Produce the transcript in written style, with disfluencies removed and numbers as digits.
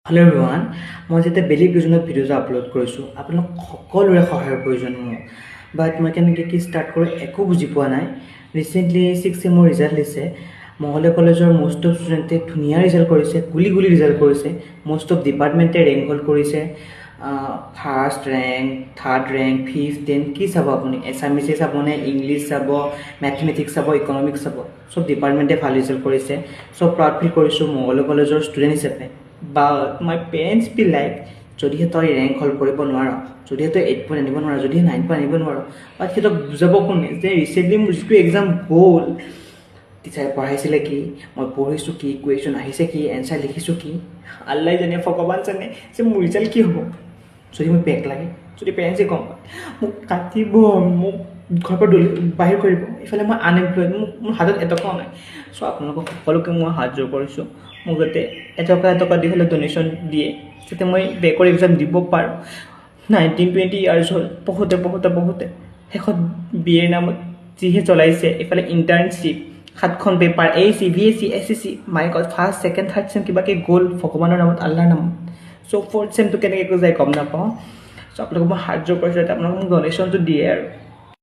Hello' everyone, মই যেতিয়া বেলেগ ৰিজনত ভিডিঅ'জ আপলোড কৰিছোঁ আপোনালোক সকলোৰে সহায়ৰ প্ৰয়োজন মোক। বাট মই কেনেকৈ কি ষ্টাৰ্ট কৰোঁ একো বুজি পোৱা নাই। ৰিচেণ্টলি 6th চেমৰ ৰিজাল্ট দিছে। মঙলদৈ কলেজৰ মষ্ট অফ ষ্টুডেণ্টে ধুনীয়া ৰিজাল্ট কৰিছে, গুলি ৰিজাল্ট কৰিছে। মষ্ট অফ ডিপাৰ্টমেণ্টে ৰেংক হোল্ড কৰিছে। First rank, third rank, 5th 10th কি চাব আপুনি? এছামিছে চাবনে, ইংলিছ চাব, মেথমেটিক্স চাব, ইকনমিক্স চাব, চব ডিপাৰ্টমেণ্টে ভাল ৰিজাল্ট কৰিছে। চব প্ৰাউড ফিল কৰিছোঁ মঙলদৈ কলেজৰ ষ্টুডেণ্ট হিচাপে। But my parents be like, যদিহে তই ৰেংক হোল্ড কৰিব নোৱাৰ, যদিহে তই 8 পইণ্ট আনিব নোৱাৰ, যদিহে 9 পইণ্ট আনিব নোৱাৰ, বাট সিহঁতক বুজাব কোনে যে ৰিচেণ্টলি মোৰ যিটো এক্সাম গ'ল, টিচাৰে পঢ়াইছিলে কি, মই পঢ়িছোঁ কি, কুৱেশ্যন আহিছে কি, এনচাৰ লিখিছোঁ কি, আল্লাই জানে, ভগৱান জানে যে মোৰ ৰিজাল্ট কি হ'ব। যদি মোৰ বেক লাগে, যদি পেৰেণ্টছে গম পায়, মোক কাটিব, মোক ঘৰৰ পৰা বাহিৰ কৰিব। ইফালে মই আনএমপ্লয়ড, মোৰ হাতত এটকাও নাই। চ' আপোনালোকক সকলোকে মই হাত জোৰ কৰিছোঁ, মোক যাতে এটকা দি হ'লে ডনেশ্যন দিয়ে, যাতে মই বেকৰ এক্সাম দিব পাৰোঁ। 19-20 ইয়াৰ্ছ হ'ল, পঢ়োঁতে শেষত BA নামত যিহে চলাইছে, এইফালে ইণ্টাৰ্ণশ্বিপ, 7খন paper, AC, VAC, SSC, my God, first, second, third sem কিবাকৈ গ'ল ভগৱানৰ নামত, আল্লাৰ নামত। চ' 4th চেমটো কেনেকৈ যায় গম নাপাওঁ। চ' আপোনালোকক মই হাত জোৰ কৰিছোঁ যাতে আপোনালোকে মোক ডনেশ্যনটো দিয়ে আৰু